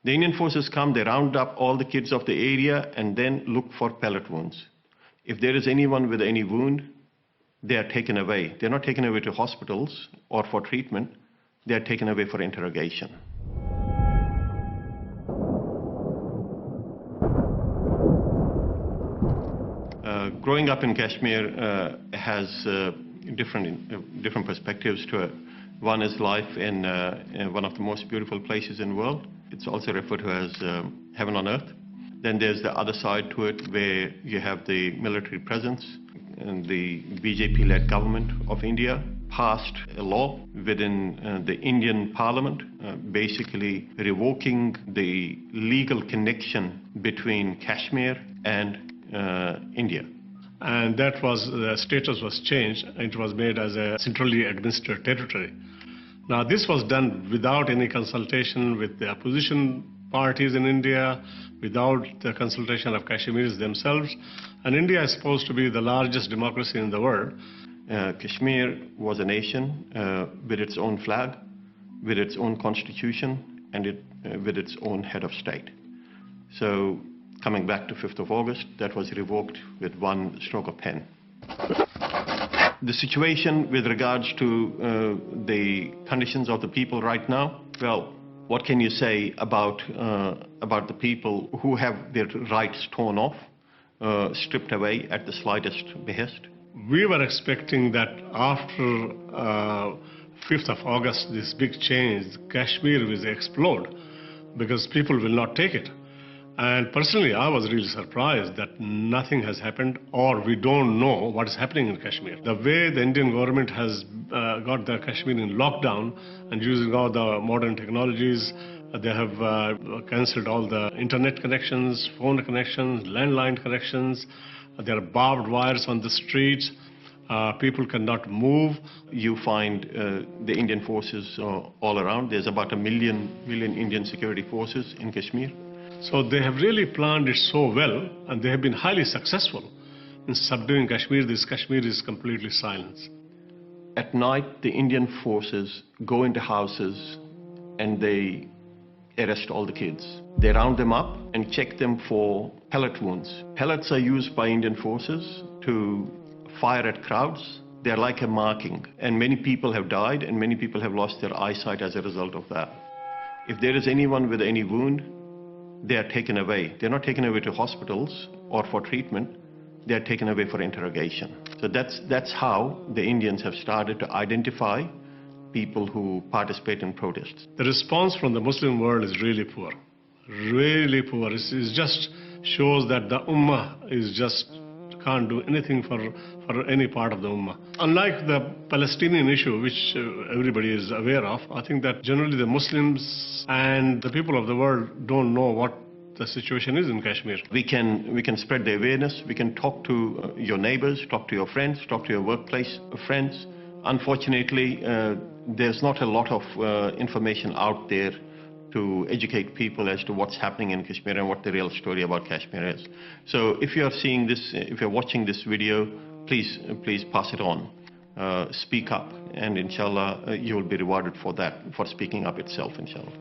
The Indian forces come, they round up all the kids of the area and then look for pellet wounds. If there is anyone with any wound, they are taken away. They're not taken away to hospitals or for treatment. They are taken away for interrogation. Growing up in Kashmir has different perspectives to it. One is life in one of the most beautiful places in the world. It's also referred to as heaven on earth. Then there's the other side to it where you have the military presence, and the BJP-led government of India passed a law within the Indian Parliament, basically revoking the legal connection between Kashmir and India. And that was, the status was changed. It was made as a centrally administered territory. Now this was done without any consultation with the opposition parties in India, without the consultation of Kashmiris themselves. And India is supposed to be the largest democracy in the world. Kashmir was a nation with its own flag, with its own constitution, and with its own head of state. So coming back to 5th of August, that was revoked with one stroke of pen. The situation with regards to the conditions of the people right now, well, what can you say about the people who have their rights torn off, stripped away at the slightest behest? We were expecting that after 5th of August, this big change, Kashmir will explode because people will not take it. And personally, I was really surprised that nothing has happened, or we don't know what is happening in Kashmir. The way the Indian government has got the Kashmir in lockdown and using all the modern technologies, they have cancelled all the internet connections, phone connections, landline connections. There are barbed wires on the streets. People cannot move. You find the Indian forces all around. There's about 1 million Indian security forces in Kashmir. So they have really planned it so well, and they have been highly successful in subduing Kashmir. This Kashmir is completely silent. At night, the Indian forces go into houses and they arrest all the kids. They round them up and check them for pellet wounds. Pellets are used by Indian forces to fire at crowds. They're like a marking, and many people have died and many people have lost their eyesight as a result of that. If there is anyone with any wound, they are taken away. They're not taken away to hospitals or for treatment. They are taken away for interrogation. So that's how the Indians have started to identify people who participate in protests. The response from the Muslim world is really poor. Really poor. It just shows that the Ummah is just can't do anything for any part of the Ummah. Unlike the Palestinian issue, which everybody is aware of, I think that generally the Muslims and the people of the world don't know what the situation is in Kashmir. We can spread the awareness. We can talk to your neighbors, talk to your friends, talk to your workplace friends. Unfortunately, there's not a lot of information out there to educate people as to what's happening in Kashmir and what the real story about Kashmir is. So if you're seeing this, if you're watching this video, please pass it on. Speak up, and inshallah you will be rewarded for that, for speaking up itself, inshallah.